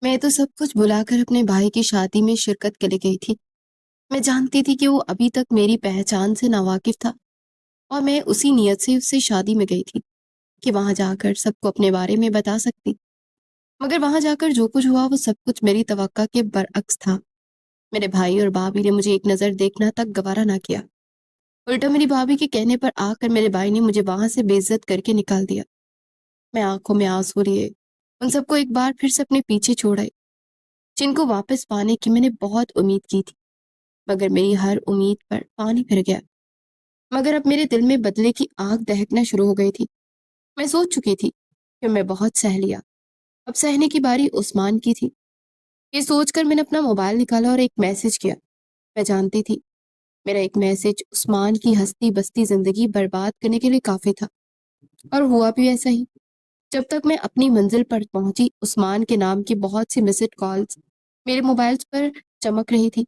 मैं तो सब कुछ भुलाकर अपने भाई की शादी में शिरकत के लिए गई थी। मैं जानती थी कि वो अभी तक मेरी पहचान से नावाकिफ था और मैं उसी नियत से उससे शादी में गई थी कि वहां जाकर सबको अपने बारे में बता सकती। मगर वहां जाकर जो कुछ हुआ वो सब कुछ मेरी तवक्का के बरअक्स था। मेरे भाई और भाभी ने मुझे एक नज़र देखना तक गवारा ना किया। उल्टा मेरी भाभी के कहने पर आकर मेरे भाई ने मुझे वहां से बेइज्जत करके निकाल दिया। मैं आंखों में आंसू लिए उन सबको एक बार फिर से अपने पीछे छोड़ आई, जिनको वापस पाने की मैंने बहुत उम्मीद की थी। मगर मेरी हर उम्मीद पर पानी फिर गया। मगर अब मेरे दिल में बदले की आग दहकना शुरू हो गई थी। मैं सोच चुकी थी कि मैं बहुत सह लिया, अब सहने की बारी उस्मान की थी। ये सोचकर मैंने अपना मोबाइल निकाला और एक मैसेज किया। मैं जानती थी मेरा एक मैसेज उस्मान की हंसती बसती जिंदगी बर्बाद करने के लिए काफी था। और हुआ भी ऐसा ही। जब तक मैं अपनी मंजिल पर पहुंची, उस्मान के नाम की बहुत सी मिस्ड कॉल्स मेरे मोबाइल पर चमक रही थी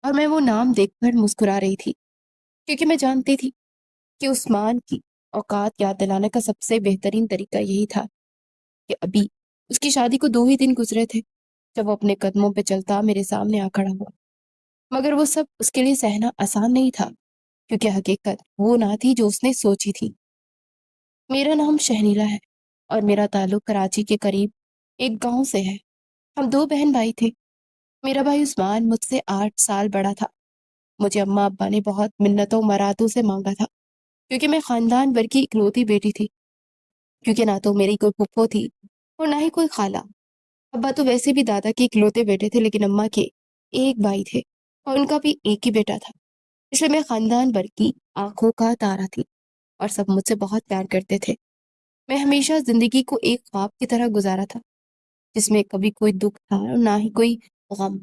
और मैं वो नाम देखकर मुस्कुरा रही थी, क्योंकि मैं जानती थी कि उस्मान की औकात याद दिलाने का सबसे बेहतरीन तरीका यही था कि अभी उसकी शादी को 2 ही दिन गुजरे थे जब वो अपने कदमों पे चलता मेरे सामने आ खड़ा हुआ। मगर वो सब उसके लिए सहना आसान नहीं था, क्योंकि हकीकत वो ना थी जो उसने सोची थी। मेरा नाम शहनीला है और मेरा ताल्लुक कराची के करीब एक गांव से है। हम 2 बहन भाई थे। मेरा भाई उस्मान मुझसे 8 साल बड़ा था। मुझे अम्मा अब्बा ने बहुत मिन्नतों मरादों से मांगा था, क्योंकि मैं खानदान भर की इकलौती बेटी थी। क्योंकि ना तो मेरी कोई फुफ्फो थी और ना ही कोई खाला। अब्बा तो वैसे भी दादा के इकलौते बेटे थे, लेकिन अम्मा के एक भाई थे और उनका भी एक ही बेटा था। इसलिए मैं खानदान भर की आंखों का तारा थी और सब मुझसे बहुत प्यार करते थे। मैं हमेशा जिंदगी को एक ख्वाब की तरह गुजारा था, जिसमें कभी कोई दुख था और ना ही कोई गम।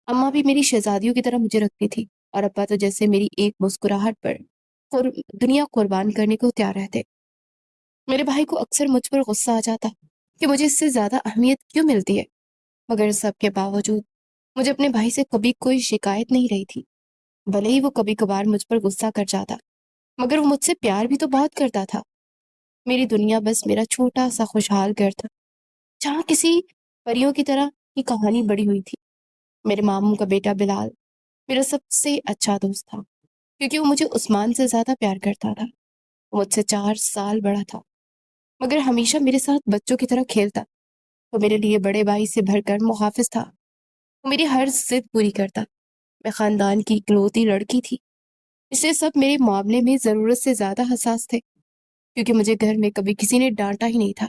अम्मा भी मेरी शहजादियों की तरह मुझे रखती थी और अब्बा तो जैसे मेरी एक मुस्कुराहट पर दुनिया कुर्बान करने को तैयार रहते। मेरे भाई को अक्सर मुझ पर गुस्सा आ जाता कि मुझे इससे ज्यादा अहमियत क्यों मिलती है। मगर सबके बावजूद मुझे अपने भाई से कभी कोई शिकायत नहीं रही थी। भले ही वो कभी कभार मुझ पर गुस्सा कर जाता, मगर वो मुझसे प्यार भी तो बहुत करता था। मेरी दुनिया बस मेरा छोटा सा खुशहाल घर था, जहाँ किसी परियों की तरह की कहानी बड़ी हुई थी। मेरे मामू का बेटा बिलाल मेरा सबसे अच्छा दोस्त था, क्योंकि वो मुझे उस्मान से ज्यादा प्यार करता था। वो मुझसे 4 साल बड़ा था, मगर हमेशा मेरे साथ बच्चों की तरह खेलता। वो मेरे लिए बड़े भाई से भरकर मुहाफिज था। वो मेरी हर जिद पूरी करता। मैं खानदान की इकलौती लड़की थी, इसलिए सब मेरे मामले में जरूरत से ज्यादा हसास थे। क्योंकि मुझे घर में कभी किसी ने डांटा ही नहीं था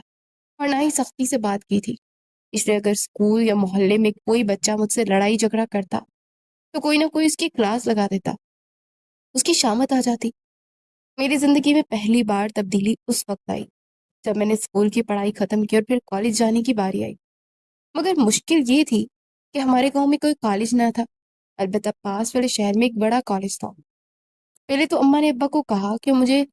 और ना ही सख्ती से बात की थी। इसलिए अगर स्कूल या मोहल्ले में कोई बच्चा मुझसे लड़ाई झगड़ा करता, तो कोई ना कोई उसकी क्लास लगा देता, उसकी शामत आ जाती। मेरी जिंदगी में पहली बार तब्दीली उस वक्त आई जब मैंने स्कूल की पढ़ाई खत्म की और फिर कॉलेज जाने की बारी आई। मगर मुश्किल ये थी कि हमारे गांव में कोई कॉलेज ना था। अलबत्ता पास वाले शहर में एक बड़ा कॉलेज था। पहले तो अम्मा ने अब्बा को कहा कि मुझे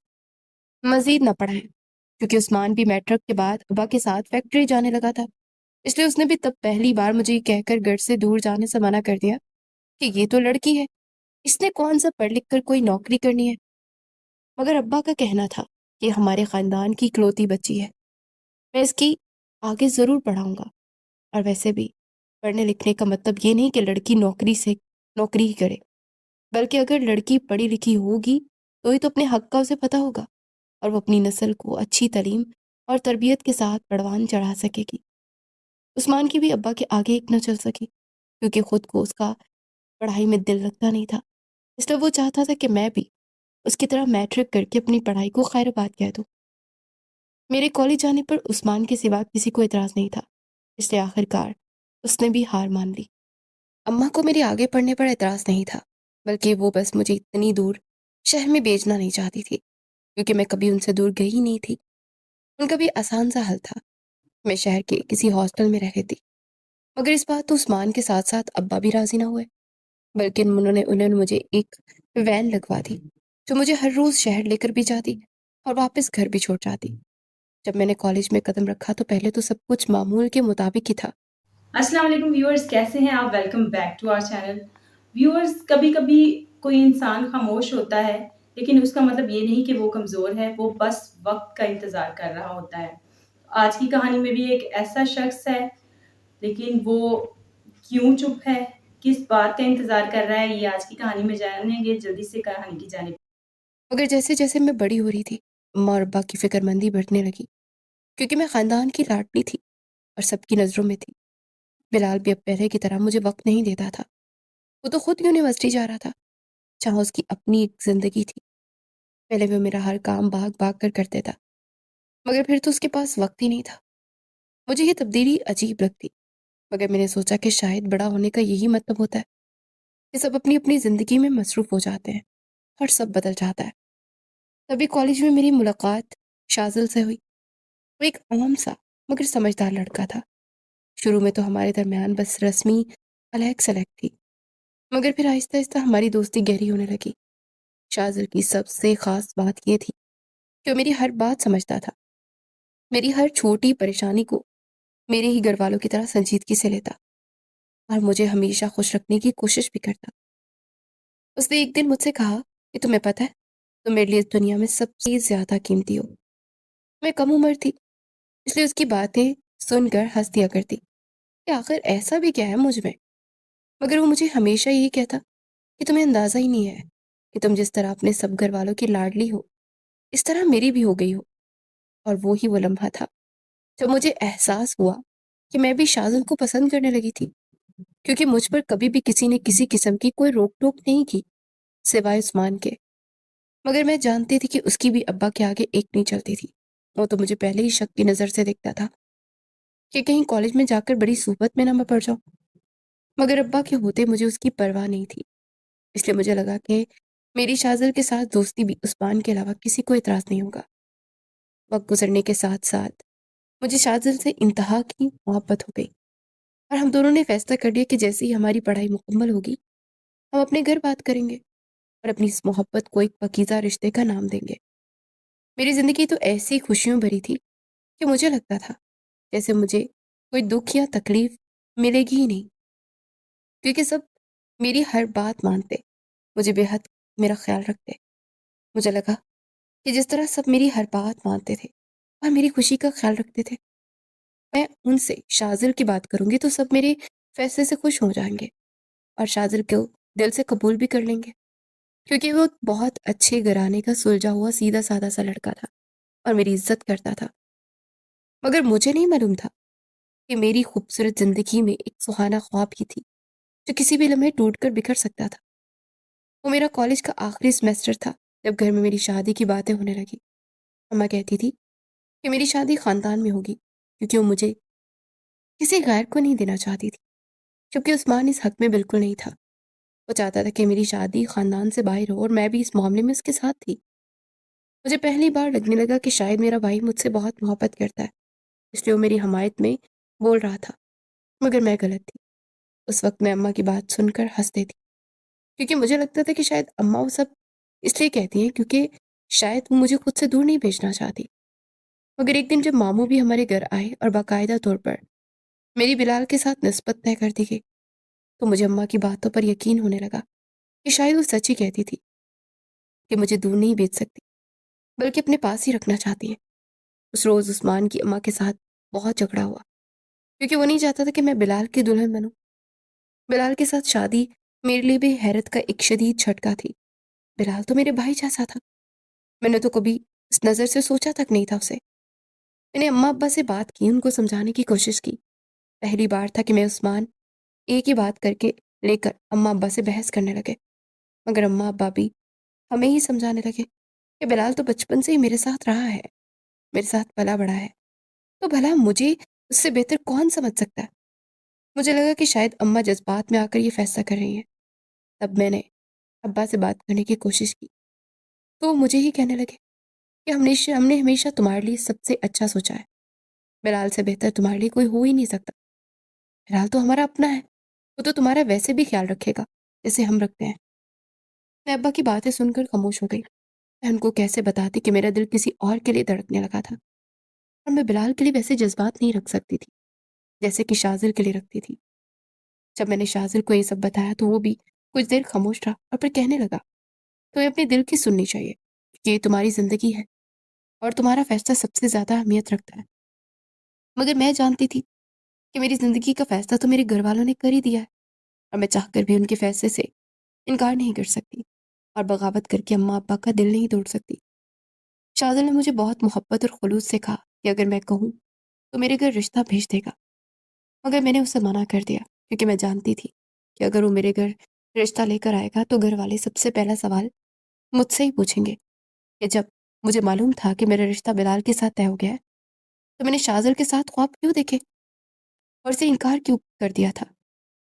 मजीद न पढ़ाएं, क्योंकि उस्मान भी मैट्रिक के बाद अब्बा के साथ फैक्ट्री जाने लगा था। इसलिए उसने भी तब पहली बार मुझे ये कहकर घर से दूर जाने से मना कर दिया कि ये तो लड़की है, इसने कौन सा पढ़ लिख कर कोई नौकरी करनी है। मगर अब्बा का कहना था कि हमारे खानदान की इकलौती बच्ची है, मैं इसकी आगे जरूर पढ़ाऊंगा। और वैसे भी पढ़ने लिखने का मतलब ये नहीं कि लड़की नौकरी ही करे, बल्कि अगर लड़की पढ़ी लिखी होगी तो ही तो अपने हक का उसे पता होगा और वो अपनी नस्ल को अच्छी तालीम और तरबियत के साथ परवान चढ़ा सकेगी। उस्मान की भी अब्बा के आगे एक न चल सकी, क्योंकि खुद को उसका पढ़ाई में दिल लगता नहीं था। इसलिए वो चाहता था कि मैं भी उसकी तरह मैट्रिक करके अपनी पढ़ाई को खैरबाद कह दूं। मेरे कॉलेज जाने पर उस्मान के सिवा किसी को एतराज नहीं था, इसलिए आखिरकार उसने भी हार मान ली। अम्मा को मेरे आगे पढ़ने पर एतराज नहीं था, बल्कि वो बस मुझे इतनी दूर शहर में भेजना नहीं चाहती थी, क्योंकि मैं कभी उनसे दूर गई ही नहीं थी। उनका भी आसान सा हल था, मैं शहर के किसी हॉस्टल में रह लेती। मगर इस बात तो उस्मान के साथ साथ अब्बा भी राजी ना हुए, बल्कि उन्होंने उन्होंने मुझे एक वैन लगवा दी, जो मुझे हर रोज शहर लेकर भी जाती और वापस घर भी छोड़ जाती। जब मैंने कॉलेज में कदम रखा तो पहले तो सब कुछ मामूल के मुताबिक ही था। अस्सलाम वालेकुम व्यूअर्स, कैसे हैं आप? Welcome back to our channel. Viewers, कभी कभी कोई इंसान खामोश होता है, लेकिन उसका मतलब ये नहीं कि वो कमज़ोर है, वो बस वक्त का इंतज़ार कर रहा होता है। आज की कहानी में भी एक ऐसा शख्स है لیکن وہ کیوں چپ ہے، کس بات کا انتظار کر رہا ہے، یہ آج کی کہانی میں جانیں گے۔ جلدی سے کہانی کی جانب۔ مگر جیسے جیسے میں بڑی ہو رہی تھی، اماں اور ابا کی فکر مندی بڑھنے لگی، کیونکہ میں خاندان کی لاڈلی تھی اور سب کی نظروں میں تھی۔ بلال بھی اب پہلے کی طرح مجھے وقت نہیں دیتا تھا، وہ تو خود یونیورسٹی جا رہا تھا، جہاں اس کی اپنی ایک زندگی تھی۔ پہلے وہ میرا ہر کام بھاگ بھاگ کر کرتے تھا، مگر پھر تو اس کے پاس وقت ہی نہیں تھا۔ مجھے یہ تبدیلی عجیب لگتی، مگر میں نے سوچا کہ شاید بڑا ہونے کا یہی مطلب ہوتا ہے کہ سب اپنی اپنی زندگی میں مصروف ہو جاتے ہیں اور سب بدل جاتا ہے۔ تبھی کالج میں میری ملاقات شازل سے ہوئی۔ وہ ایک عام سا مگر سمجھدار لڑکا تھا۔ شروع میں تو ہمارے درمیان بس رسمی الیک سلیک تھی، مگر پھر آہستہ آہستہ ہماری دوستی گہری ہونے لگی۔ شازل کی سب سے خاص بات یہ تھی کہ وہ میری ہر بات سمجھتا تھا، میری ہر چھوٹی پریشانی کو میرے ہی گھر والوں کی طرح سنجیدگی سے لیتا اور مجھے ہمیشہ خوش رکھنے کی کوشش بھی کرتا۔ اس نے ایک دن مجھ سے کہا کہ تمہیں پتہ ہے تم میرے لیے اس دنیا میں سب سے زیادہ قیمتی ہو۔ میں کم عمر تھی، اس لیے اس کی باتیں سن کر ہنس دیا کرتی کہ آخر ایسا بھی کیا ہے مجھ میں۔ مگر وہ مجھے ہمیشہ یہی کہتا کہ تمہیں اندازہ ہی نہیں ہے کہ تم جس طرح اپنے سب گھر والوں کی لاڈلی ہو، اس طرح میری بھی ہو گئی ہو۔ اور وہی وہ لمحہ تھا جب مجھے احساس ہوا کہ میں بھی شازل کو پسند کرنے لگی تھی، کیونکہ مجھ پر کبھی بھی کسی نے کسی قسم کی کوئی روک ٹوک نہیں کی سوائے عثمان کے۔ مگر میں جانتی تھی کہ اس کی بھی ابا کے آگے ایک نہیں چلتی تھی۔ وہ تو مجھے پہلے ہی شک کی نظر سے دیکھتا تھا کہ کہیں کالج میں جا کر بڑی صحبت میں نہ میں پڑ جاؤں۔ مگر ابا کے ہوتے مجھے اس کی پرواہ نہیں تھی، اس لیے مجھے لگا کہ میری شازل کے ساتھ دوستی بھی عثمان کے علاوہ کسی کو اعتراض نہیں ہوگا۔ وقت گزرنے کے ساتھ ساتھ مجھے شازل سے انتہا کی محبت ہو گئی، اور ہم دونوں نے فیصلہ کر لیا کہ جیسے ہی ہماری پڑھائی مکمل ہوگی ہم اپنے گھر بات کریں گے اور اپنی اس محبت کو ایک پاکیزہ رشتے کا نام دیں گے۔ میری زندگی تو ایسی خوشیوں بھری تھی کہ مجھے لگتا تھا جیسے مجھے کوئی دکھ یا تکلیف ملے گی ہی نہیں، کیونکہ سب میری ہر بات مانتے، مجھے بے حد میرا خیال رکھتے۔ مجھے لگا کہ جس طرح سب میری ہر بات مانتے تھے اور میری خوشی کا خیال رکھتے تھے، میں ان سے شازل کی بات کروں گی تو سب میرے فیصلے سے خوش ہو جائیں گے اور شازل کو دل سے قبول بھی کر لیں گے، کیونکہ وہ بہت اچھے گھرانے کا سلجھا ہوا سیدھا سادہ سا لڑکا تھا اور میری عزت کرتا تھا۔ مگر مجھے نہیں معلوم تھا کہ میری خوبصورت زندگی میں ایک سہانا خواب ہی تھی جو کسی بھی لمحے ٹوٹ کر بکھر سکتا تھا۔ وہ میرا کالج کا آخری سمیسٹر تھا جب گھر میں میری شادی کی باتیں ہونے لگی۔ اماں کہتی تھی کہ میری شادی خاندان میں ہوگی، کیونکہ وہ مجھے کسی غیر کو نہیں دینا چاہتی تھی، جبکہ عثمان اس حق میں بالکل نہیں تھا۔ وہ چاہتا تھا کہ میری شادی خاندان سے باہر ہو، اور میں بھی اس معاملے میں اس کے ساتھ تھی۔ مجھے پہلی بار لگنے لگا کہ شاید میرا بھائی مجھ سے بہت محبت کرتا ہے، اس لیے وہ میری حمایت میں بول رہا تھا، مگر میں غلط تھی۔ اس وقت میں اماں کی بات سن کر ہنس دیتی، کیونکہ مجھے لگتا تھا کہ شاید اماں وہ سب اس لیے کہتی ہیں کیونکہ شاید وہ مجھے خود سے دور نہیں بھیجنا چاہتی۔ مگر ایک دن جب ماموں بھی ہمارے گھر آئے اور باقاعدہ طور پر میری بلال کے ساتھ نسبت طے کر دی گئی، تو مجھے اماں کی باتوں پر یقین ہونے لگا کہ شاید وہ سچ ہی کہتی تھی کہ مجھے دور نہیں بھیج سکتی، بلکہ اپنے پاس ہی رکھنا چاہتی ہیں۔ اس روز عثمان کی اماں کے ساتھ بہت جھگڑا ہوا، کیونکہ وہ نہیں چاہتا تھا کہ میں بلال کی دلہن بنوں۔ بلال کے ساتھ شادی میرے لیے بھی حیرت کا ایک شدید جھٹکا تھی۔ بلال تو میرے بھائی جیسا تھا، میں نے تو کبھی اس نظر سے سوچا تک نہیں تھا اسے۔ میں نے اماں ابا سے بات کی، ان کو سمجھانے کی کوشش کی۔ پہلی بار تھا کہ میں عثمان ایک ہی بات کر کے لے کر اماں ابا سے بحث کرنے لگے، مگر اماں ابا بھی ہمیں ہی سمجھانے لگے کہ بلال تو بچپن سے ہی میرے ساتھ رہا ہے، میرے ساتھ پلا بڑا ہے، تو بھلا مجھے اس سے بہتر کون سمجھ سکتا ہے۔ مجھے لگا کہ شاید اماں جذبات میں آ کر یہ فیصلہ کر رہی ہیں۔ تب میں نے ابا سے بات کرنے کی کوشش کی، تو وہ مجھے ہی کہنے لگے کہ ہم نے ہمیشہ تمہارے لیے سب سے اچھا سوچا ہے، بلال سے بہتر تمہارے لیے کوئی ہو ہی نہیں سکتا۔ بلال تو ہمارا اپنا ہے، وہ تو تمہارا ویسے بھی خیال رکھے گا جیسے ہم رکھتے ہیں۔ میں ابا کی باتیں سن کر خاموش ہو گئی۔ میں ان کو کیسے بتاتی کہ میرا دل کسی اور کے لیے دھڑکنے لگا تھا، اور میں بلال کے لیے ویسے جذبات نہیں رکھ سکتی تھی جیسے کہ شازل کے لیے رکھتی تھی۔ جب میں نے شازل کو یہ سب بتایا تو وہ بھی کچھ دیر خاموش رہا اور پھر کہنے لگا، تمہیں اپنے دل کی سننی چاہیے، کہ یہ تمہاری زندگی ہے اور تمہارا فیصلہ سب سے زیادہ اہمیت رکھتا ہے۔ مگر میں جانتی تھی کہ میری زندگی کا فیصلہ تو میرے گھر والوں نے کر ہی دیا ہے، اور میں چاہ کر بھی ان کے فیصلے سے انکار نہیں کر سکتی، اور بغاوت کر کے اماں ابا کا دل نہیں توڑ سکتی۔ شاذل نے مجھے بہت محبت اور خلوص سے کہا کہ اگر میں کہوں تو میرے گھر رشتہ بھیج دے گا، مگر میں نے اسے منع کر دیا، کیونکہ میں جانتی تھی کہ اگر وہ میرے گھر رشتہ لے کر آئے گا تو گھر والے سب سے پہلا سوال مجھ سے ہی پوچھیں گے کہ جب مجھے معلوم تھا کہ میرا رشتہ بلال کے ساتھ طے ہو گیا ہے تو میں نے شاذل کے ساتھ خواب کیوں دیکھے اور اسے انکار کیوں کر دیا تھا۔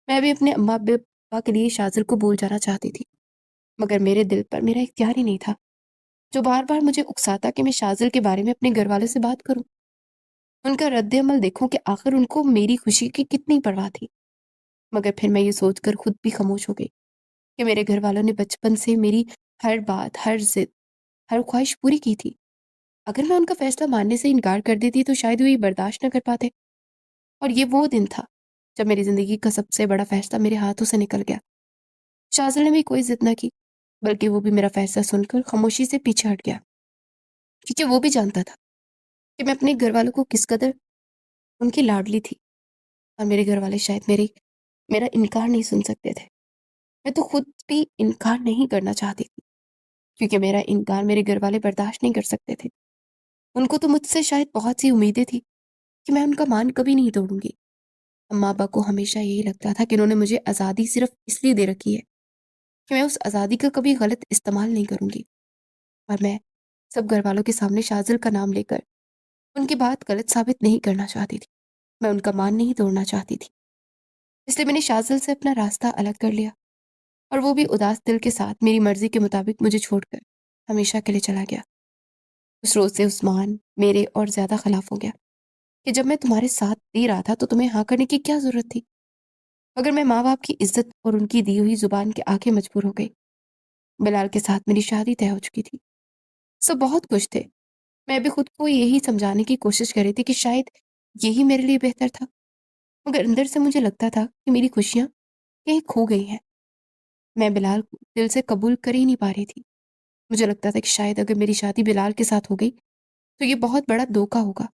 میں بھی اپنے اماں ابا کے لیے شاذل کو بھول جانا چاہتی تھی، مگر میرے دل پر میرا اختیار ہی نہیں تھا، جو بار بار مجھے اکساتا کہ میں شاذل کے بارے میں اپنے گھر والوں سے بات کروں، ان کا رد عمل دیکھوں کہ آخر ان کو میری خوشی کی کتنی پرواہ تھی۔ مگر پھر میں یہ سوچ کر خود بھی خاموش ہو گئی کہ میرے گھر والوں نے بچپن سے میری ہر بات، ہر ضد، ہر خواہش پوری کی تھی۔ اگر میں ان کا فیصلہ ماننے سے انکار کر دیتی تو شاید وہ یہ برداشت نہ کر پاتے، اور یہ وہ دن تھا جب میری زندگی کا سب سے بڑا فیصلہ میرے ہاتھوں سے نکل گیا۔ شاذل نے بھی کوئی ضد نہ کی، بلکہ وہ بھی میرا فیصلہ سن کر خاموشی سے پیچھے ہٹ گیا، کیونکہ وہ بھی جانتا تھا کہ میں اپنے گھر والوں کو کس قدر ان کی لاڈلی تھی، اور میرے گھر والے شاید میرا انکار نہیں سن سکتے تھے۔ میں تو خود بھی انکار نہیں کرنا چاہتی تھی، کیونکہ میرا انکار میرے گھر والے برداشت نہیں کر سکتے تھے۔ ان کو تو مجھ سے شاید بہت سی امیدیں تھی کہ میں ان کا مان کبھی نہیں توڑوں گی۔ اماں ابا کو ہمیشہ یہی لگتا تھا کہ انہوں نے مجھے آزادی صرف اس لیے دے رکھی ہے کہ میں اس آزادی کا کبھی غلط استعمال نہیں کروں گی، اور میں سب گھر والوں کے سامنے شاذل کا نام لے کر ان کی بات غلط ثابت نہیں کرنا چاہتی تھی، میں ان کا مان نہیں توڑنا چاہتی تھی۔ اس لیے میں نے شاذل سے اپنا راستہ الگ کر لیا، اور وہ بھی اداس دل کے ساتھ میری مرضی کے مطابق مجھے چھوڑ کر ہمیشہ کے لیے چلا گیا۔ اس روز سے عثمان میرے اور زیادہ خلاف ہو گیا کہ جب میں تمہارے ساتھ دے رہا تھا تو تمہیں ہاں کرنے کی کیا ضرورت تھی؟ مگر میں ماں باپ کی عزت اور ان کی دی ہوئی زبان کے آگے مجبور ہو گئی۔ بلال کے ساتھ میری شادی طے ہو چکی تھی، سب بہت خوش تھے۔ میں بھی خود کو یہی سمجھانے کی کوشش کر رہی تھی کہ شاید یہی میرے لیے بہتر تھا، مگر اندر سے مجھے لگتا تھا کہ میری خوشیاں کہیں کھو گئی ہیں۔ میں بلال کو دل سے قبول کر ہی نہیں پا رہی تھی۔ مجھے لگتا تھا کہ شاید اگر میری شادی بلال کے ساتھ ہو گئی تو یہ بہت بڑا دھوکا ہوگا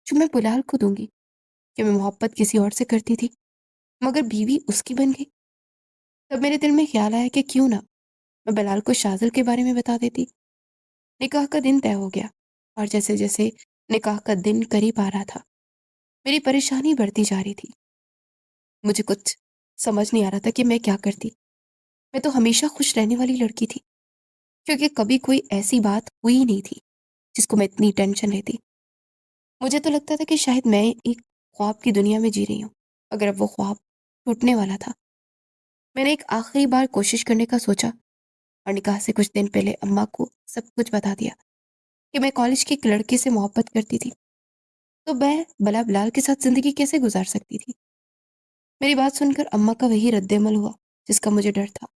جو میں بلال کو دوں گی، کہ میں محبت کسی اور سے کرتی تھی مگر بیوی اس کی بن گئی۔ تب میرے دل میں خیال آیا کہ کیوں نہ میں بلال کو شاذل کے بارے میں بتا دیتی۔ نکاح کا دن طے ہو گیا، اور جیسے جیسے نکاح کا دن قریب آ رہا تھا میری پریشانی بڑھتی جا رہی تھی۔ مجھے کچھ سمجھ نہیں آ رہا تھا کہ میں کیا کرتی۔ میں تو ہمیشہ خوش رہنے والی لڑکی تھی، کیونکہ کبھی کوئی ایسی بات ہوئی ہی نہیں تھی جس کو میں اتنی ٹینشن لیتی۔ مجھے تو لگتا تھا کہ شاید میں ایک خواب کی دنیا میں جی رہی ہوں، اگر اب وہ خواب ٹوٹنے والا تھا۔ میں نے ایک آخری بار کوشش کرنے کا سوچا، اور نکاح سے کچھ دن پہلے اماں کو سب کچھ بتا دیا کہ میں کالج کے ایک لڑکے سے محبت کرتی تھی، تو میں بلا بلال کے ساتھ زندگی کیسے گزار سکتی تھی۔ میری بات سن کر اماں کا وہی رد عمل ہوا جس کا مجھے ڈر تھا۔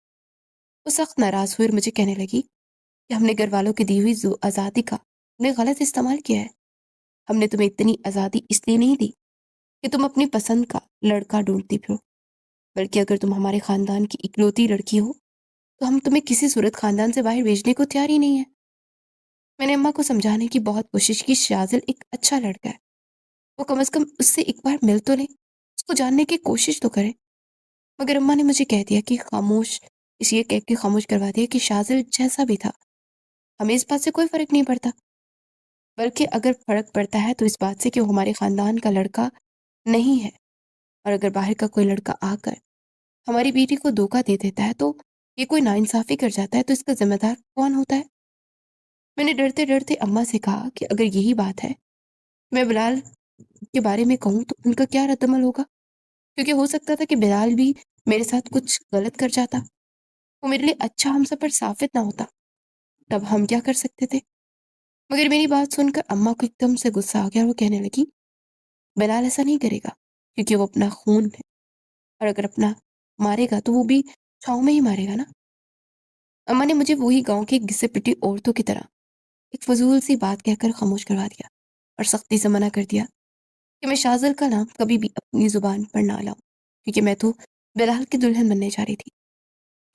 وہ سخت ناراض ہوئی اور مجھے کہنے لگی کہ ہم نے گھر والوں کی دی ہوئی آزادی کا نے غلط استعمال کیا ہے۔ ہم نے تمہیں اتنی آزادی اس لیے نہیں دی کہ تم اپنی پسند کا لڑکا ڈھونڈتی پھرو، بلکہ اگر تم ہمارے خاندان کی اکلوتی لڑکی ہو تو ہم تمہیں کسی صورت خاندان سے باہر بھیجنے کو تیار ہی نہیں ہے۔ میں نے اماں کو سمجھانے کی بہت کوشش کی، شاذل ایک اچھا لڑکا ہے، وہ کم از کم اس سے ایک بار مل تو لیں، اس کو جاننے کی کوشش تو کریں۔ مگر اماں نے مجھے کہہ دیا کہ خاموش اس یہ کہہ کے خاموش کروا دیا کہ شاذل جیسا بھی تھا ہمیں اس بات سے کوئی فرق نہیں پڑتا، بلکہ اگر فرق پڑتا ہے تو اس بات سے کہ وہ ہمارے خاندان کا لڑکا نہیں ہے، اور اگر باہر کا کوئی لڑکا آ کر ہماری بیٹی کو دھوکہ دے دیتا ہے تو یہ کوئی ناانصافی کر جاتا ہے تو اس کا ذمہ دار کون ہوتا ہے؟ میں نے ڈرتے ڈرتے اماں سے کہا کہ اگر یہی بات ہے میں بلال کے بارے میں کہوں تو ان کا کیا رد عمل ہوگا، کیونکہ ہو سکتا تھا کہ بلال بھی میرے ساتھ کچھ غلط کر جاتا، وہ میرے لیے اچھا ہم سفر ثابت نہ ہوتا، تب ہم کیا کر سکتے تھے؟ مگر میری بات سن کر اماں کو ایک دم سے غصہ آ گیا اور وہ کہنے لگی بلال ایسا نہیں کرے گا، کیونکہ وہ اپنا خون ہے، اور اگر اپنا مارے گا تو وہ بھی چھاؤں میں ہی مارے گا نا۔ اماں نے مجھے وہی گاؤں کی گھسے پٹی عورتوں کی طرح ایک فضول سی بات کہہ کر خاموش کروا دیا، اور سختی سے منع کر دیا کہ میں شاذل کا نام کبھی بھی اپنی زبان پر نہ لاؤں، کیونکہ میں تو بلال کی دلہن بننے جا رہی تھی۔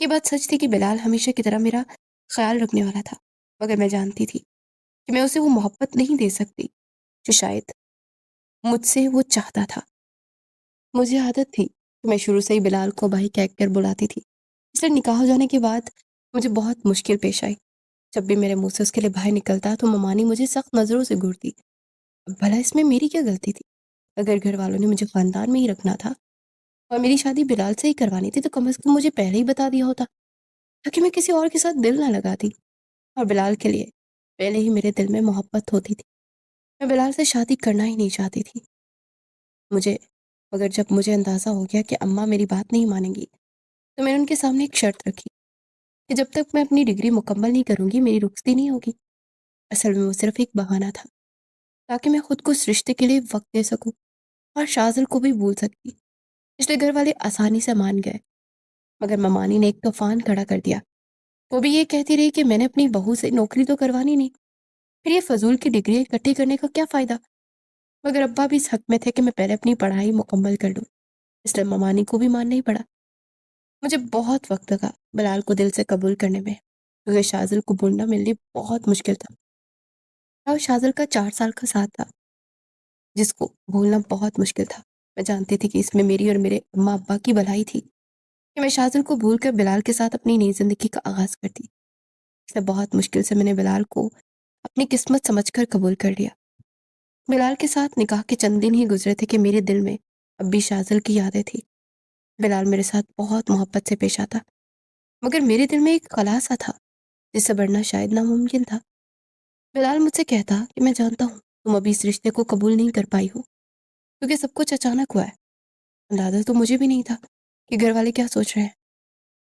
یہ بات سچ تھی کہ بلال ہمیشہ کی طرح میرا خیال رکھنے والا تھا، مگر میں جانتی تھی کہ میں اسے وہ محبت نہیں دے سکتی جو شاید مجھ سے وہ چاہتا تھا۔ मुझे आदत थी कि मैं शुरू से ही बिलाल को भाई कहकर बुलाती थी, इसलिए निकाह हो जाने के बाद मुझे बहुत मुश्किल पेश आई। जब भी मेरे मुँह से उसके लिए भाई निकलता तो ममानी मुझे सख्त नज़रों से घूरती। अब भला इसमें मेरी क्या गलती थी? अगर घर वालों ने मुझे ख़ानदान में ही रखना था और मेरी शादी बिलाल से ही करवानी थी तो कम से कम मुझे पहले ही बता दिया होता, ताकि मैं किसी और के साथ दिल ना लगाती। और बिलाल के लिए पहले ही मेरे दिल में मोहब्बत होती थी। मैं बिलाल से शादी करना ही नहीं चाहती थी। मुझे मगर जब मुझे अंदाज़ा हो गया कि अम्मा मेरी बात नहीं मानेंगी, तो मैंने उनके सामने एक शर्त रखी कि जब तक मैं अपनी डिग्री मुकम्मल नहीं करूँगी, मेरी रुखसती नहीं होगी। असल में वो सिर्फ़ एक बहाना था, ताकि मैं खुद को इस रिश्ते के लिए वक़्त दे सकूँ और शाज़िल को भी भूल सकती। इसलिए घर वाले आसानी से मान गए, मगर ममानी ने एक तूफ़ान खड़ा कर दिया। वो भी ये कहती रही कि मैंने अपनी बहू से नौकरी तो करवानी नहीं, फिर ये फ़ज़ूल की डिग्रियाँ इकट्ठी करने का क्या फ़ायदा? मगर अब्बा भी इस हक़ में थे कि मैं पहले अपनी पढ़ाई मुकम्मल कर लूँ, इसलिए ममानी को भी मानना ही पड़ा। मुझे बहुत वक़्त लगा बिलाल को दिल से कबूल करने में, क्योंकि शाज़िल को भूलना मेरे लिए बहुत मुश्किल था। और शाज़िल का 4 साल का साथ था, जिसको भूलना बहुत मुश्किल था। मैं जानती थी कि इसमें मेरी और मेरे अम्मा-अब्बा की भलाई थी, कि मैं शाज़िल को भूल कर बिलाल के साथ अपनी नई ज़िंदगी का आगाज़ करती। इसलिए बहुत मुश्किल से मैंने बिलाल को अपनी किस्मत समझकर कबूल कर लिया। बिलाल के साथ निकाह के चंद दिन ही गुज़रे थे कि मेरे दिल में अब भी शाज़िल की यादें थी। बिलाल मेरे साथ बहुत मोहब्बत से पेश आता, मगर मेरे दिल में एक खला सा था, जिसे बढ़ना शायद नामुमकिन था। बिलाल मुझसे कहता कि मैं जानता हूँ तुम अभी इस रिश्ते को कबूल नहीं कर पाई हो, क्योंकि सब कुछ अचानक हुआ है। अंदाज़ा तो मुझे भी नहीं था कि घर वाले क्या सोच रहे हैं।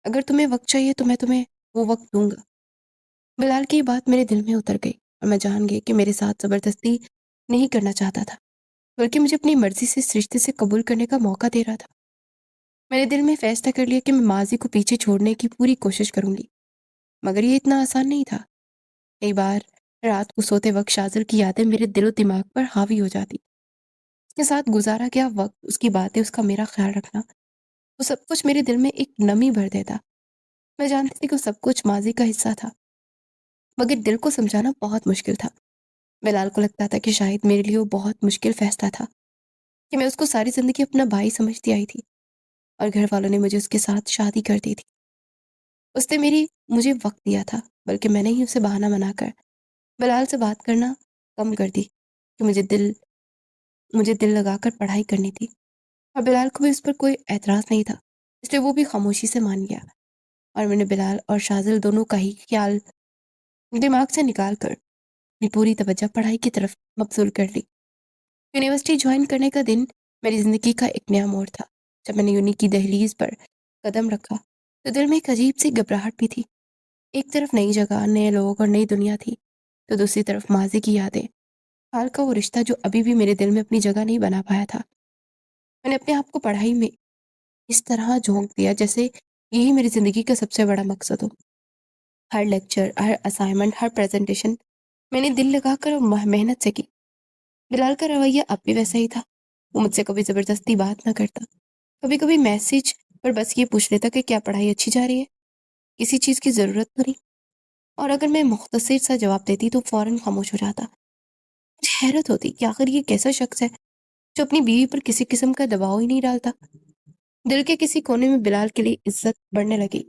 अगर तुम्हें वक़्त चाहिए तो मैं तुम्हें वो वक़्त दूँगा। बिलाल की ये बात मेरे दिल में उतर गई और मैं जान गई कि मेरे साथ ज़बरदस्ती नहीं करना चाहता था, बल्कि मुझे अपनी मर्ज़ी से इस रिश्ते से कबूल करने का मौका दे रहा था। मैंने दिल में फ़ैसला कर लिया कि मैं माज़ी को पीछे छोड़ने की पूरी कोशिश करूँगी, मगर ये इतना आसान नहीं था। कई बार रात को सोते वक़्त शाज़िल की यादें मेरे दिलो-दिमाग पर हावी हो जाती। उसके साथ गुज़ारा गया वक़्त, उसकी बातें, उसका मेरा ख़्याल रखना, वो सब कुछ मेरे दिल में एक नमी भर देता। मैं जानती थी कि वो सब कुछ माज़ी का हिस्सा था, मगर दिल को समझाना बहुत मुश्किल था। बिलाल को लगता था कि शायद मेरे लिए वो बहुत मुश्किल फ़ैसला था कि मैं उसको सारी ज़िंदगी अपना भाई समझती आई थी और घर वालों ने मुझे उसके साथ शादी कर दी थी। उसने मेरी मुझे वक़्त दिया था, बल्कि मैंने ही उसे बहाना बनाकर बिलाल से बात करना कम कर दी कि मुझे दिल लगाकर पढ़ाई करनी थी। और बिलाल को भी उस पर कोई एतराज़ नहीं था, इसलिए वो भी खामोशी से मान गया और मैंने बिलाल और शाज़िल दोनों का ही ख़्याल दिमाग से निकाल कर अपनी पूरी तवज्जो पढ़ाई की तरफ मबज़ूल कर ली। यूनिवर्सिटी जॉइन करने का दिन मेरी ज़िंदगी का एक नया मोड़ था। जब मैंने यूनि की दहलीज़ पर कदम रखा, तो दिल में एक अजीब-सी घबराहट भी थी। एक तरफ नई जगह, नए लोग और नई दुनिया थी, तो दूसरी तरफ माज़ी की यादें, हाल का वो रिश्ता जो अभी भी मेरे दिल में अपनी जगह नहीं बना पाया था। मैंने अपने आप को पढ़ाई में इस तरह झोंक दिया जैसे यही मेरी ज़िंदगी का सबसे बड़ा मकसद हो। हर लेक्चर, हर असाइनमेंट, हर प्रेज़ेंटेशन मैंने दिल लगाकर और मेहनत से की। बिलाल का रवैया अब भी वैसा ही था। वो मुझसे कभी ज़बरदस्ती बात ना करता। कभी-कभी मैसेज पर बस ये पूछ लेता कि क्या पढ़ाई अच्छी जा रही है? किसी चीज़ की ज़रूरत तो नहीं? और अगर मैं मुख्तसर सा जवाब देती तो फ़ौरन खामोश हो जाता। मुझे हैरत होती कि आखिर ये कैसा शख्स है जो अपनी बीवी पर किसी किस्म का दबाव ही नहीं डालता। दिल के किसी कोने में बिलाल के लिए इज़्ज़त बढ़ने लगी,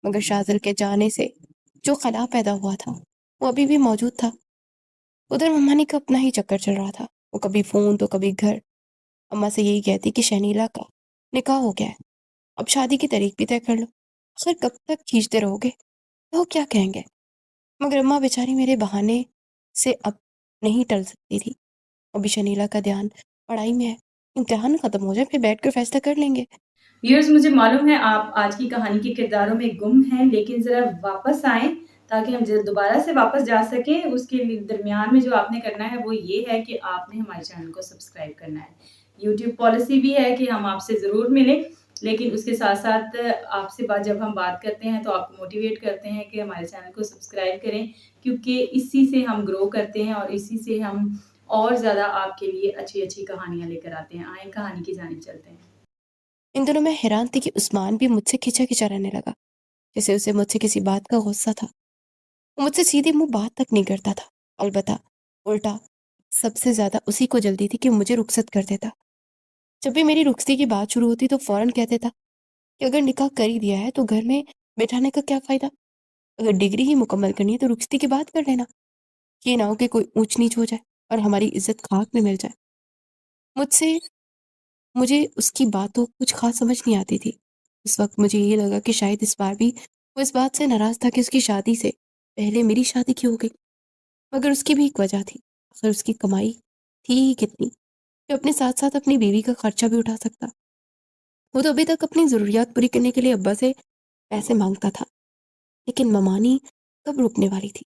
मगर शाज़िल के जाने से जो खला पैदा हुआ था, वो अभी भी मौजूद था। उधर मम्मानी का अपना ही चक्कर चल रहा था। वो कभी फ़ोन तो कभी घर। अम्मा से यही कहती कि शनीला का निकाह हो गया है, अब शादी की तारीख भी तय कर लो। आखिर कब तक खींचते रहोगे? लोग क्या कहेंगे? मगर अम्मा बेचारी मेरे बहाने से अब नहीं टल सकती थी। अभी शनीला का ध्यान पढ़ाई में है। इम्तिहान खत्म हो जाए फिर बैठकर फैसला कर लेंगे। व्यूअर्स, मुझे मालूम है आप आज की कहानी के किरदारों में गुम हैं, लेकिन ज़रा वापस आएँ ताकि हम ज दोबारा से वापस जा सकें। उसके लिए दरमियान में जो आपने करना है वो ये है कि आपने हमारे चैनल को सब्सक्राइब करना है। यूट्यूब पॉलिसी भी है कि हम आपसे ज़रूर मिलें, लेकिन उसके साथ-साथ आपसे जब हम बात करते हैं तो आपको मोटिवेट करते हैं कि हमारे चैनल को सब्सक्राइब करें, क्योंकि इसी से हम ग्रो करते हैं और इसी से हम और ज़्यादा आपके लिए अच्छी-अच्छी कहानियाँ लेकर आते हैं। आएँ कहानी की जानिब चलते हैं। इन दिनों मैं हैरान थी कि उस्मान भी मुझसे खिंचा-खिंचा रहने लगा, जैसे उसे मुझसे किसी बात का गुस्सा था। वो मुझसे सीधे मुँह बात तक नहीं करता था। अलबत्ता उल्टा सबसे ज़्यादा उसी को जल्दी थी कि मुझे रुखसत कर देता। जब भी मेरी रुखसती की बात शुरू होती तो फौरन कहते था कि अगर निकाह कर ही दिया है तो घर में बैठाने का क्या फ़ायदा? अगर डिग्री ही मुकम्मल करनी है तो रुखसती की बात कर लेना। ये ना हो कि कोई ऊँच-नीच हो जाए और हमारी इज़्ज़त खाक में मिल जाए। मुझसे मुझे उसकी बातों कुछ ख़ास समझ नहीं आती थी। उस वक़्त मुझे ये लगा कि शायद इस बार भी वो इस बात से नाराज़ था कि उसकी शादी से पहले मेरी शादी क्यों हो गई? मगर उसकी भी एक वजह थी। आखिर उसकी कमाई थी ही कितनी कि अपने साथ-साथ अपनी बीवी का खर्चा भी उठा सकता। वो तो अभी तक अपनी ज़रूरियात पूरी करने के लिए अब्बा से पैसे माँगता था, लेकिन ममानी कब रुकने वाली थी?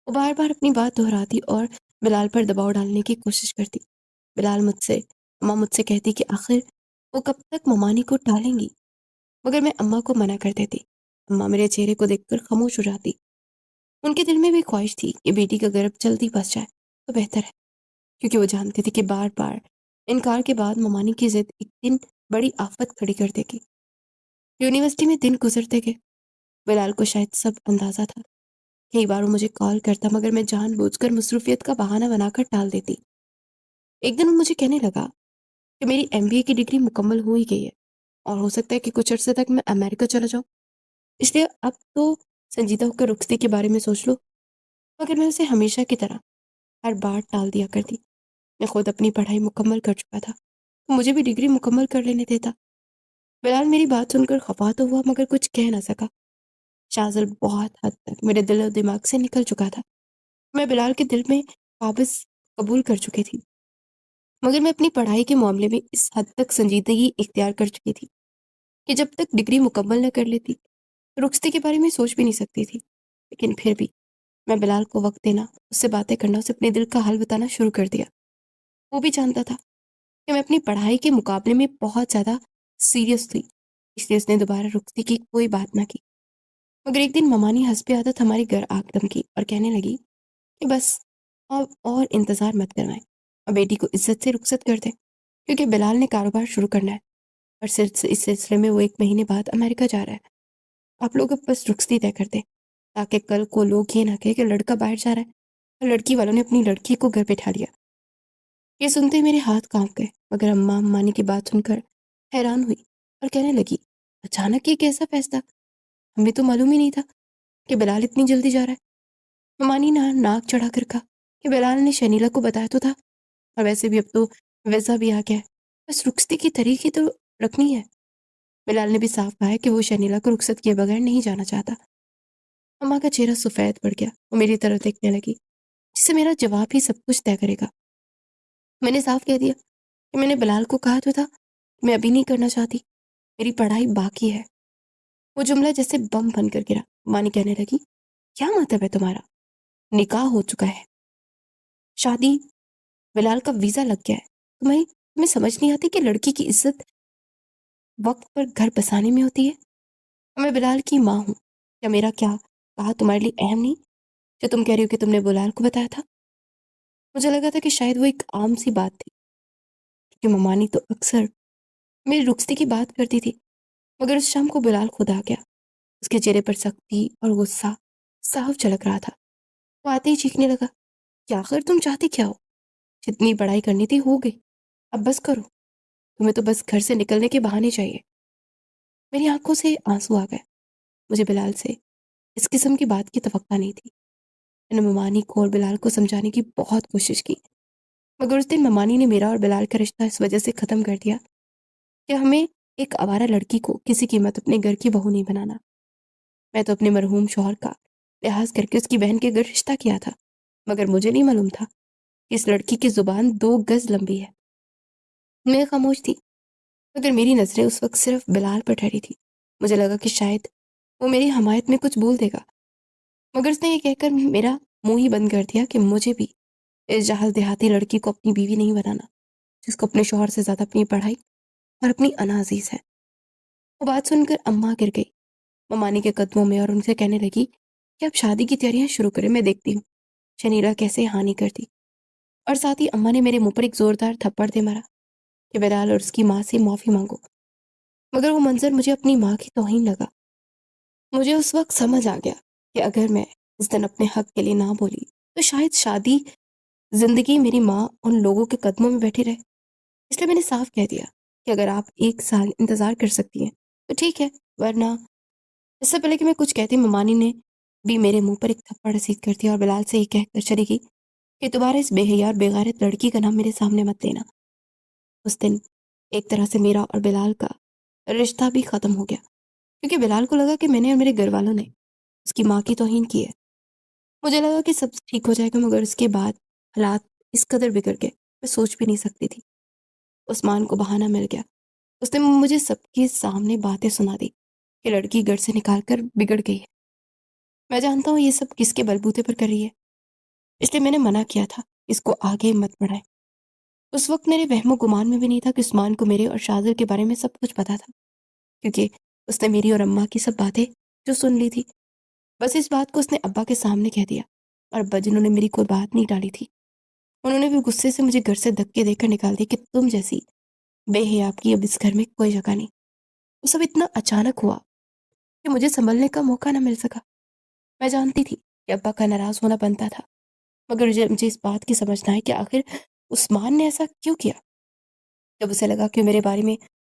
वो बार-बार अपनी बात दोहराती और बिलाल पर दबाव डालने की कोशिश करती। बिलाल मुझसे अम्मा मुझसे कहती कि आखिर वो कब तक ममानी को टालेंगी? मगर मैं अम्मा को मना कर देती। अम्मा मेरे चेहरे को देखकर खामोश हो जाती। उनके दिल में भी ख्वाहिश थी कि बेटी का गर्भ जल्दी बस जाए तो बेहतर है, क्योंकि वो जानती थी कि बार-बार इनकार के बाद ममानी की ज़िद एक दिन बड़ी आफ़त खड़ी कर देगी। यूनिवर्सिटी में दिन गुज़रते गए। बिलाल को शायद सब अंदाज़ा था। कई बार वो मुझे कॉल करता मगर मैं जानबूझकर मसरूफ़ियत का बहाना बनाकर टाल देती। एक दिन वो मुझे कहने लगा कि मेरी एमबीए की डिग्री मुकम्मल हो ही गई है और हो सकता है कि कुछ अरसे तक मैं अमेरिका चला जाऊँ। इसलिए अब तो संजीदा होकर रुखसती के बारे में सोच लो। मगर मैं उसे हमेशा की तरह हर बार टाल दिया करती। मैं खुद अपनी पढ़ाई मुकम्मल कर चुका था, तो मुझे भी डिग्री मुकम्मल कर लेने देता। बिलाल मेरी बात सुनकर खफा तो हुआ मगर कुछ कह ना सका। शाज़िल बहुत हद तक मेरे दिल और दिमाग से निकल चुका था। मैं बिलाल के दिल में वापस कबूल कर चुकी थी, मगर मैं अपनी पढ़ाई के मामले में इस हद तक संजीदगी इख्तियार कर चुकी थी कि जब तक डिग्री मुकम्मल न कर लेती, रुखसती के बारे में सोच भी नहीं सकती थी। लेकिन फिर भी मैं बिलाल को वक़्त देना, उससे बातें करना, उसे अपने दिल का हाल बताना शुरू कर दिया। वो भी जानता था कि मैं अपनी पढ़ाई के मुकाबले में बहुत ज़्यादा सीरियस थी, इसलिए उसने दोबारा रुखसती की कोई बात ना की। मगर एक दिन ममानी हस्बे आदत हमारे घर आक दमकी और कहने लगी कि बस अब और इंतज़ार मत करवाएँ और बेटी को इज़्ज़त से रुखसत कर दें, क्योंकि बिलाल ने कारोबार शुरू करना है और इस सिलसिले में वो 1 महीने बाद अमेरिका जा रहा है। आप लोग अब बस रुखसती तय कर दें, ताकि कल को लोग ये ना कहें कि लड़का बाहर जा रहा है और लड़की वालों ने अपनी लड़की को घर बैठा लिया। ये सुनते ही मेरे हाथ काँप गए, मगर अम्मा अम्मानी की बात सुनकर हैरान हुई और कहने लगी, अचानक ये कैसा फैसला? हमें तो मालूम ही नहीं था कि बिलाल इतनी जल्दी जा रहा है। अम्मानी ने नाक चढ़ा कर कहा कि बिलाल ने शनीला को बताया तो था, और वैसे भी अब तो वीज़ा भी आ गया है, बस रुखसती की तारीख ही तो रखनी है। बिलाल ने भी साफ कहा है कि वो शनीला को रुखसत किए बगैर नहीं जाना चाहता। अम्मा का चेहरा सफ़ेद पड़ गया, वो मेरी तरफ देखने लगी, जिससे मेरा जवाब ही सब कुछ तय करेगा। मैंने साफ कह दिया कि मैंने बिलाल को कहा तो था, मैं अभी नहीं करना चाहती, मेरी पढ़ाई बाकी है। वो जुमला जैसे बम बनकर गिरा। मानी कहने लगी, क्या मतलब है तुम्हारा? निकाह हो चुका है, शादी, बिलाल का वीज़ा लग गया है। तुम्हें समझ नहीं आती कि लड़की की इज़्ज़त वक़्त पर घर बसाने में होती है? और मैं बिलाल की माँ हूँ। क्या मेरा क्या कहा तुम्हारे लिए अहम नहीं, जो तुम कह रही हो कि तुमने बिलाल को बताया था? मुझे लगा था कि शायद वो एक आम सी बात थी, क्योंकि ममानी तो अक्सर मेरी रुखसती की बात करती थी। मगर उस शाम को बिलाल खुद आ गया। उसके चेहरे पर सख्ती और गुस्सा साफ झलक रहा था। वो आते ही चीखने लगा, कि आखिर तुम चाहती क्या हो? जितनी पढ़ाई करनी थी हो गई, अब बस करो। तुम्हें तो बस घर से निकलने के बहाने चाहिए। मेरी आंखों से आंसू आ गए। मुझे बिलाल से इस किस्म की बात की तवक्का नहीं थी। मैंने ममानी को और बिलाल को समझाने की बहुत कोशिश की, मगर उस दिन ममानी ने मेरा और बिलाल का रिश्ता इस वजह से ख़त्म कर दिया कि हमें एक आवारा लड़की को किसी कीमत अपने घर की बहू नहीं बनाना। मैं तो अपने मरहूम शौहर का लिहाज करके उसकी बहन के घर रिश्ता किया था, मगर मुझे नहीं मालूम था कि इस लड़की की ज़ुबान 2 गज़ लंबी है। मैं खामोश थी, मगर मेरी नज़रें उस वक़्त सिर्फ़ बिलाल पर ठहरी थी। मुझे लगा कि शायद वो मेरी हमायत में कुछ बोल देगा, मगर उसने ये कहकर मेरा मुँह ही बंद कर दिया कि मुझे भी इस जाहल देहाती लड़की को अपनी बीवी नहीं बनाना, जिसको अपने शौहर से ज़्यादा अपनी पढ़ाई और अपनी अना अज़ीज़ है। वो बात सुनकर अम्मा गिर गई ममानी के कदमों में और उनसे कहने लगी कि अब शादी की तैयारियां शुरू करें, मैं देखती हूँ शनीला कैसे हाँ नहीं करती। और साथ ही अम्मा ने मेरे मुंह पर एक जोरदार थप्पड़ दे मारा कि बिलाल और उसकी माँ से माफ़ी मांगो। मगर वो मंजर मुझे अपनी माँ की तौहीन लगा। मुझे उस वक्त समझ आ गया कि अगर मैं इस दिन अपने हक के लिए ना बोली तो शायद शादी जिंदगी मेरी माँ उन लोगों के कदमों में बैठी रहे। اس لیے میں نے صاف کہہ دیا کہ اگر آپ 1 سال انتظار کر سکتی ہیں تو ٹھیک ہے، ورنہ اس سے پہلے کہ میں کچھ کہتی ممانی نے بھی میرے منہ پر ایک تھپڑ رسید کر دیا اور بلال سے یہ کہہ کر چلی گئی کہ تمہارے اس بے حیا اور بےغیرت لڑکی کا نام میرے سامنے مت لینا۔ اس دن ایک طرح سے میرا اور بلال کا رشتہ بھی ختم ہو گیا، کیونکہ بلال کو لگا کہ میں نے اور میرے گھر والوں نے اس کی ماں کی توہین کی ہے۔ مجھے لگا کہ سب ٹھیک ہو جائے گا، مگر اس کے بعد حالات اس قدر بگڑ گئے میں سوچ بھی نہیں سکتی تھی۔ عثمان کو بہانہ مل گیا، اس نے مجھے سب کے سامنے باتیں سنا دی کہ لڑکی گھر سے نکال کر بگڑ گئی ہے۔ میں جانتا ہوں یہ سب کس کے بلبوتے پر کر رہی ہے، اس لیے میں نے منع کیا تھا اس کو آگے مت بڑھائے۔ اس وقت میرے وہم و گمان میں بھی نہیں تھا کہ عثمان کو میرے اور شاذر کے بارے میں سب کچھ پتا تھا، کیونکہ اس نے میری اور اماں کی سب باتیں جو سن لی تھی، بس اس بات کو اس نے ابا کے سامنے کہہ دیا، اور ابا جنہوں نے میری کوئی بات نہیں ٹالی تھی، انہوں نے بھی غصے سے مجھے گھر سے دھکے دے کر نکال دی کہ تم جیسی بے حیا کی اب اس گھر میں کوئی جگہ نہیں۔ وہ سب اتنا اچانک ہوا کہ مجھے سنبھلنے کا موقع نہ مل سکا۔ میں جانتی تھی کہ ابا کا ناراض ہونا بنتا تھا، مگر مجھے اس بات کی سمجھ نہ آئی کہ آخر عثمان نے ایسا کیوں کیا۔ جب اسے لگا کہ میرے بارے میں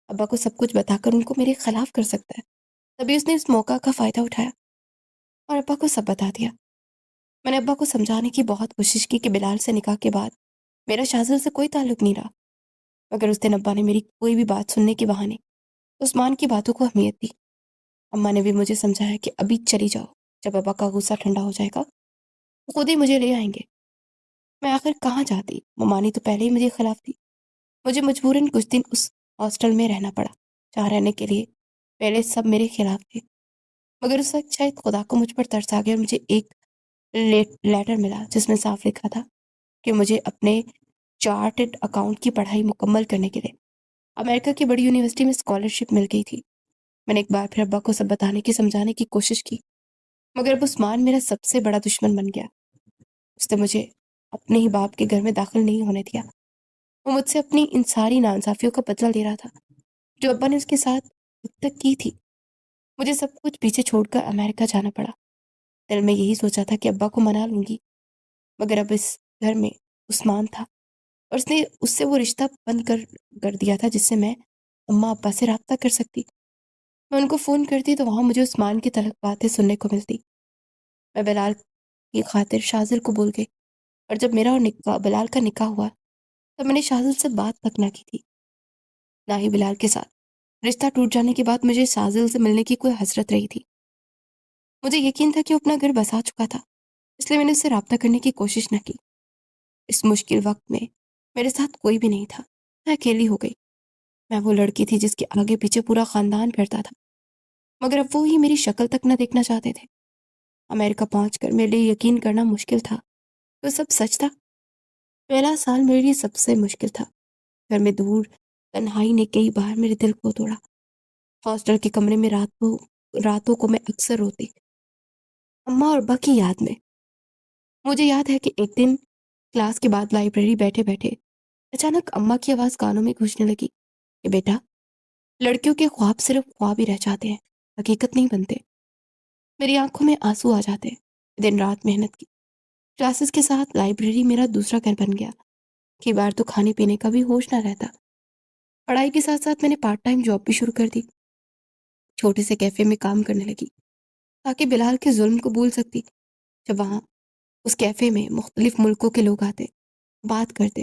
ابا کو سب کچھ بتا کر ان کو میرے خلاف کر سکتا ہے، تبھی اس نے اس موقع کا فائدہ اٹھایا اور ابا کو سب بتا دیا۔ میں نے ابا کو سمجھانے کی بہت کوشش کی کہ بلال سے نکاح کے بعد میرا شاذل سے کوئی تعلق نہیں رہا، مگر اس دن ابا نے میری کوئی بھی بات سننے کے بہانے عثمان کی باتوں کو اہمیت دی۔ اماں نے بھی مجھے سمجھایا کہ ابھی چلی جاؤ، جب ابا کا غصہ ٹھنڈا ہو جائے گا وہ خود ہی مجھے لے آئیں گے۔ میں آخر کہاں جاتی، ممانی تو پہلے ہی مجھے خلاف تھی۔ مجھے مجبوراً کچھ دن اس ہاسٹل میں رہنا پڑا جہاں رہنے کے لیے پہلے سب میرے خلاف تھے، مگر اس وقت شاید خدا کو مجھ پر ترس آ گیا اور مجھے ایک لیٹر ملا جس میں صاف لکھا تھا کہ مجھے اپنے چارٹڈ اکاؤنٹ کی پڑھائی مکمل کرنے کے لیے امریکہ کی بڑی یونیورسٹی میں اسکالرشپ مل گئی تھی۔ میں نے ایک بار پھر ابا کو سب بتانے کی سمجھانے کی کوشش کی، مگر اب عثمان میرا سب سے بڑا دشمن بن گیا۔ اس نے مجھے اپنے ہی باپ کے گھر میں داخل نہیں ہونے دیا۔ وہ مجھ سے اپنی ان ساری ناانصافیوں کا بدلہ لے رہا تھا جو ابا نے اس کے ساتھ اب تک کی تھی۔ مجھے سب کچھ پیچھے چھوڑ کر امریکہ جانا پڑا۔ دل میں یہی سوچا تھا کہ ابا کو منا لوں گی، مگر اب اس گھر میں عثمان تھا اور اس نے اس سے وہ رشتہ بند کر دیا تھا جس سے میں اماں ابا سے رابطہ کر سکتی۔ میں ان کو فون کرتی تو وہاں مجھے عثمان کی تلخ باتیں سننے کو ملتی۔ میں بلال کی خاطر شاذل کو بول گئی، اور جب میرا اور بلال کا نکاح ہوا تب میں نے شاذل سے بات تک نہ کی تھی، نہ ہی بلال کے ساتھ۔ رشتہ ٹوٹ جانے کے بعد مجھے شاذل سے ملنے کی کوئی حسرت رہی تھی۔ مجھے یقین تھا کہ وہ اپنا گھر بسا چکا تھا، اس لیے میں نے اس سے رابطہ کرنے کی کوشش نہ کی۔ اس مشکل وقت میں میرے ساتھ کوئی بھی نہیں تھا، میں اکیلی ہو گئی۔ میں وہ لڑکی تھی جس کے آگے پیچھے پورا خاندان پھرتا تھا، مگر اب وہ ہی میری شکل تک نہ دیکھنا چاہتے تھے۔ امریکہ پہنچ کر میرے لیے یقین کرنا مشکل تھا تو سب سچ تھا۔ پہلا سال میرے لیے سب سے مشکل تھا۔ گھر میں دور تنہائی نے کئی بار میرے دل کو توڑا۔ ہاسٹل کے کمرے میں راتوں کو میں اکثر روتی، اماں اور ابا کی یاد میں۔ مجھے یاد ہے کہ ایک دن کلاس کے بعد لائبریری بیٹھے بیٹھے اچانک اماں کی آواز کانوں میں گونجنے لگی کہ بیٹا، لڑکیوں کے خواب صرف خواب ہی رہ جاتے ہیں، حقیقت نہیں بنتے۔ میری آنکھوں میں آنسو آ جاتے ہیں۔ دن رات محنت کی، کلاسز کے ساتھ لائبریری میرا دوسرا گھر بن گیا۔ کئی بار تو کھانے پینے کا بھی ہوش نہ رہتا۔ پڑھائی کے ساتھ ساتھ میں نے پارٹ ٹائم جاب بھی شروع کر دی، چھوٹے سے کیفے میں کام کرنے لگی تاکہ بلال کے ظلم کو بھول سکتی۔ جب وہاں اس کیفے میں مختلف ملکوں کے لوگ آتے، بات کرتے،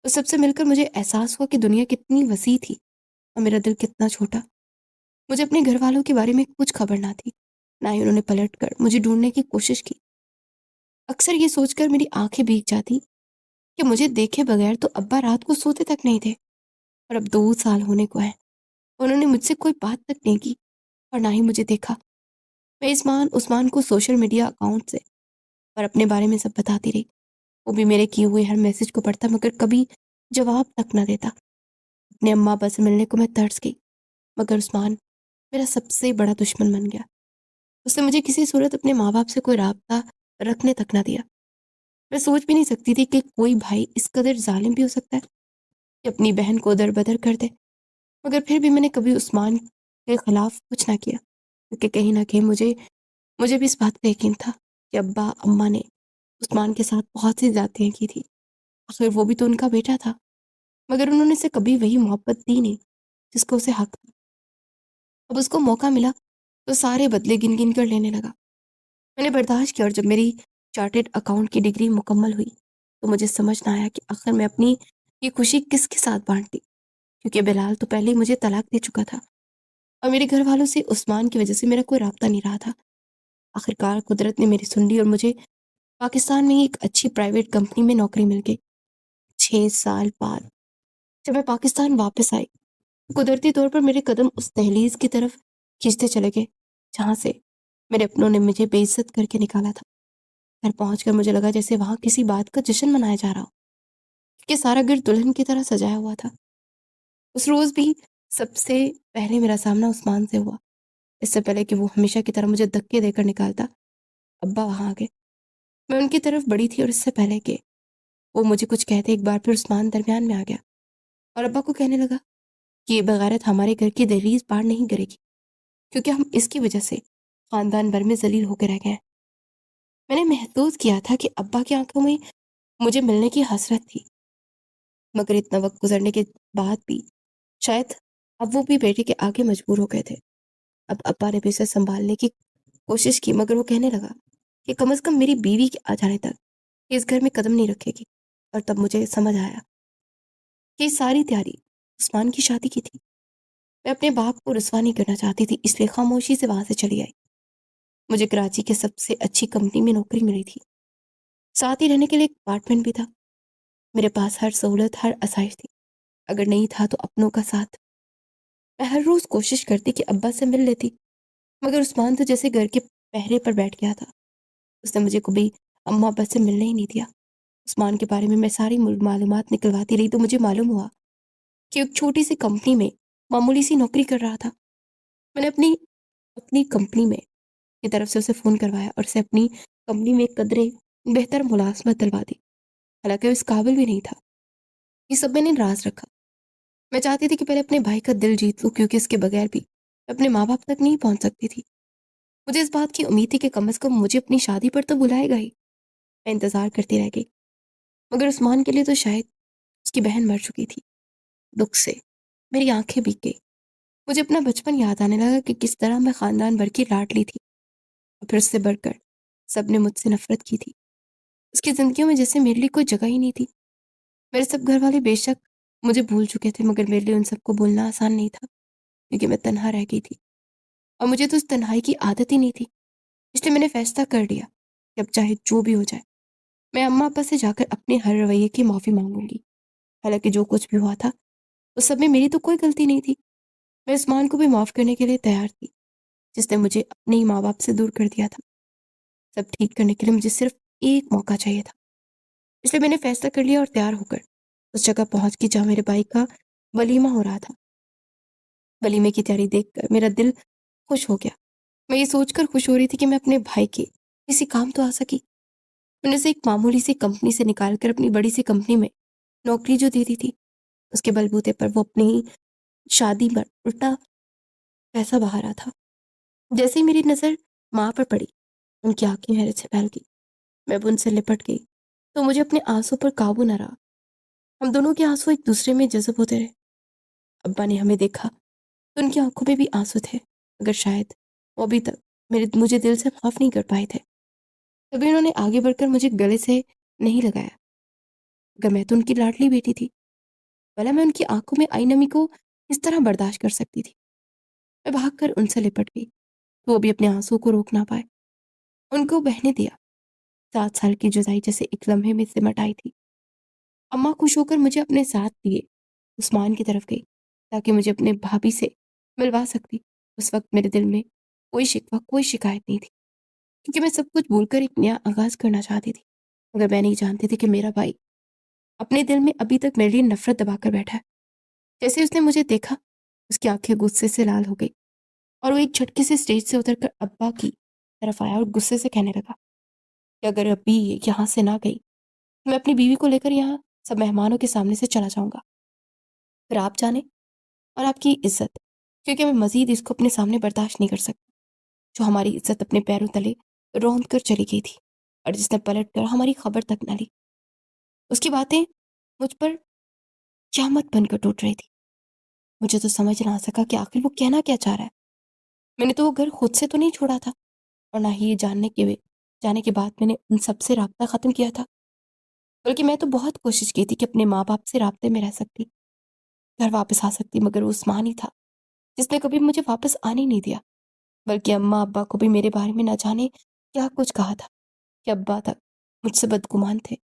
تو سب سے مل کر مجھے احساس ہوا کہ دنیا کتنی وسیع تھی اور میرا دل کتنا چھوٹا۔ مجھے اپنے گھر والوں کے بارے میں کچھ خبر نہ تھی، نہ ہی انہوں نے پلٹ کر مجھے ڈھونڈنے کی کوشش کی۔ اکثر یہ سوچ کر میری آنکھیں بھیگ جاتی کہ مجھے دیکھے بغیر تو ابا رات کو سوتے تک نہیں تھے، اور اب 2 سال ہونے کو ہیں انہوں نے مجھ سے کوئی بات تک نہیں کی اور نہ ہی مجھے دیکھا۔ میں عثمان کو سوشل میڈیا اکاؤنٹ سے اور اپنے بارے میں سب بتاتی رہی۔ وہ بھی میرے کیے ہوئے ہر میسج کو پڑھتا مگر کبھی جواب تک نہ دیتا۔ اپنے اماں ابا سے ملنے کو میں ترس گئی، مگر عثمان میرا سب سے بڑا دشمن بن گیا۔ اس نے مجھے کسی صورت اپنے ماں باپ سے کوئی رابطہ رکھنے تک نہ دیا۔ میں سوچ بھی نہیں سکتی تھی کہ کوئی بھائی اس قدر ظالم بھی ہو سکتا ہے کہ اپنی بہن کو در بدر کر دے، مگر پھر بھی میں نے کبھی عثمان کے خلاف کچھ نہ کیا، کیونکہ کہیں نہ کہیں مجھے بھی اس بات کا یقین تھا کہ ابا اماں نے عثمان کے ساتھ بہت سی زیادتیاں کی تھی، آخر وہ بھی تو ان کا بیٹا تھا۔ मगर उन्होंने उसे कभी वही मोहब्बत दी नहीं जिसका उसे हक था। अब उसको मौका मिला तो सारे बदले गिन गिन कर लेने लगा। मैंने बर्दाश्त किया, और जब मेरी चार्टेड अकाउंट की डिग्री मुकम्मल हुई तो मुझे समझ ना आया कि आखिर मैं अपनी ये खुशी किसके साथ बांटती, क्योंकि बिलाल तो पहले ही मुझे तलाक दे चुका था और मेरे घर वालों से उस्मान की वजह से मेरा कोई राब्ता नहीं रहा था। आखिरकार कुदरत ने मेरी सुन ली और मुझे पाकिस्तान में ही एक अच्छी प्राइवेट कंपनी में नौकरी मिल गई। 6 साल बाद जब मैं पाकिस्तान वापस आई, कुदरती तौर पर मेरे कदम उस दहलीज की तरफ खींचते चले गए जहां से मेरे अपनों ने मुझे बेइज्जत करके निकाला था। घर पहुंचकर मुझे लगा जैसे वहां किसी बात का जश्न मनाया जा रहा हो, क्योंकि सारा घर दुल्हन की तरह सजाया हुआ था। उस रोज भी सबसे पहले मेरा सामना उस्मान से हुआ। इससे पहले कि वो हमेशा की तरह मुझे धक्के देकर निकालता, अब्बा वहां आ गए। मैं उनकी तरफ बड़ी थी और इससे पहले कि वो मुझे कुछ कहते, एक बार फिर उस्मान दरमियान में आ गया और अब्बा को कहने लगा कि ये बगारत हमारे घर की दहलीज पार नहीं करेगी, क्योंकि हम इसकी वजह से खानदान भर में जलील होकर रह गए हैं। मैंने महसूस किया था कि अब्बा की आंखों में मुझे मिलने की हसरत थी, मगर इतना वक्त गुजरने के बाद भी शायद अब वो भी बेटे के आगे मजबूर हो गए थे। अब अब्बा ने भी उसे संभालने की कोशिश की, मगर वो कहने लगा कि कम से कम मेरी बीवी के आ जाने तक ये इस घर में कदम नहीं रखेगी। और तब मुझे समझ आया कि ये सारी तैयारी उस्मान की शादी की थी। मैं अपने बाप को रुसवा नहीं करना चाहती थी, इसलिए खामोशी से वहां से चली आई। मुझे कराची के सबसे अच्छी कंपनी में नौकरी मिली थी, साथ ही रहने के लिए एक अपार्टमेंट भी था। मेरे पास हर सहूलत, हर आसाइश थी। अगर नहीं था तो अपनों का साथ। मैं हर रोज कोशिश करती कि अब्बा से मिल लेती, मगर उस्मान तो जैसे घर के पहरे पर बैठ गया था। उसने मुझे कभी अम्मा अब्बा से मिलने ही नहीं दिया। उस्मान के बारे में मैं सारी मालूमात निकलवाती रही तो मुझे मालूम हुआ कि एक छोटी सी कंपनी में मामूली सी नौकरी कर रहा था। मैंने अपनी अपनी कंपनी में की तरफ से उसे फ़ोन करवाया और उसे अपनी कंपनी में कदरे बेहतर मुलाजमत दिलवा दी। हालांकि वो इस काबिल भी नहीं था। ये सब मैंने राज रखा। मैं चाहती थी कि पहले अपने भाई का दिल जीत लूं, क्योंकि इसके बगैर भी मैं अपने माँ बाप तक नहीं पहुंच सकती थी। मुझे इस बात की उम्मीद थी कि कम से कम मुझे अपनी शादी पर तो बुलाएगा ही। मैं इंतजार करती रह गई, मगर उस्मान के लिए तो शायद उसकी बहन मर चुकी थी। दुख से मेरी आंखें भीग गई। मुझे अपना बचपन याद आने लगा कि किस तरह मैं खानदान भर की लाडली थी, और फिर उससे बढ़कर सबने मुझसे नफरत की थी। उसकी जिंदगियों में जैसे मेरे लिए कोई जगह ही नहीं थी। मेरे सब घर वाले बेशक मुझे भूल चुके थे, मगर मेरे लिए उन सबको भूलना आसान नहीं था, क्योंकि मैं तन्हा रह गई थी और मुझे तो उस तन्हाई की आदत ही नहीं थी। इसलिए मैंने फैसला कर लिया कि अब चाहे जो भी हो जाए, मैं अम्मा अब्बा से जाकर अपने हर रवैये की माफ़ी मांगूंगी। हालांकि जो कुछ भी हुआ था उस सब में मेरी तो कोई गलती नहीं थी। मैं उस्मान को भी माफ़ करने के लिए तैयार थी, जिसने मुझे अपने ही माँ बाप से दूर कर दिया था। सब ठीक करने के लिए मुझे सिर्फ एक मौका चाहिए था। इसलिए मैंने फैसला कर लिया और तैयार होकर उस जगह पहुंच गई जहाँ मेरे भाई का वलीमा हो रहा था। वलीमे की तैयारी देखकर मेरा दिल खुश हो गया। मैं ये सोचकर खुश हो रही थी कि मैं अपने भाई के किसी काम तो आ सकी। मैंने उसे एक मामूली सी कंपनी से निकाल कर अपनी बड़ी सी कंपनी में नौकरी जो दे दी थी, उसके बलबूते पर वो अपनी शादी पर उल्टा पैसा बहा रहा था। जैसे ही मेरी नज़र माँ पर पड़ी, उनकी आंखें हैरत से फैल गई। मैं भी उनसे लिपट गई तो मुझे अपने आंसू पर काबू न रहा। हम दोनों के आंसू एक दूसरे में जज़ब होते रहे। अब्बा ने हमें देखा तो उनकी आंखों में भी आंसू थे, मगर शायद वो अभी तक मेरे मुझे दिल से माफ नहीं कर पाए थे। तभी उन्होंने आगे बढ़कर मुझे गले से नहीं लगाया। अगर मैं तो उनकी लाडली बेटी थी, भला मैं उनकी आंखों में आई नमी को इस तरह बर्दाश्त कर सकती थी। मैं भागकर उनसे लिपट गई तो वो भी अपने आंसू को रोक ना पाए। उनको बहने दिया। 7 साल की जुदाई जैसे एक लम्हे में सिमट आई थी। अम्मा खुश होकर मुझे अपने साथ लिए उस्मान की तरफ गई ताकि मुझे अपने भाभी से मिलवा सकती। उस वक्त मेरे दिल में कोई शिकवा, कोई शिकायत नहीं थी, क्योंकि मैं सब कुछ भूलकर एक नया आगाज करना चाहती थी। मगर मैं नहीं जानती थी कि मेरा भाई अपने दिल में अभी तक मेरे लिए नफरत दबाकर बैठा है। जैसे उसने मुझे देखा, उसकी आंखें गुस्से से लाल हो गई और वो एक झटके से स्टेज से उतरकर अब्बा की तरफ आया और गुस्से से कहने लगा कि अगर अभी ये यहाँ से ना गई तो मैं अपनी बीवी को लेकर यहाँ सब मेहमानों के सामने से चला जाऊंगा। फिर आप जाने और आपकी इज्जत, क्योंकि मैं मजीद इसको अपने सामने बर्दाश्त नहीं कर सकता। जो हमारी इज्जत अपने पैरों तले रौंद कर चली गई थी और जिसने पलट कर हमारी खबर तक न ली, उसकी बातें मुझ पर क़यामत बनकर टूट रही थी। मुझे तो समझ ना सका कि आखिर वो कहना क्या चाह रहा है। मैंने तो वो घर खुद से तो नहीं छोड़ा था और ना ही ये जाने के बाद मैंने उन सबसे राब्ता ख़त्म किया था। बल्कि मैं तो बहुत कोशिश की थी कि अपने माँ-बाप से राब्ते में रह सकती, घर वापस आ सकती, मगर वो उस्मान ही था, जिसने कभी मुझे वापस आने नहीं दिया। बल्कि अम्मा-अब्बा को भी मेरे बारे में ना जाने क्या कुछ कहा था कि अब्बा तक मुझसे बदगुमान थे।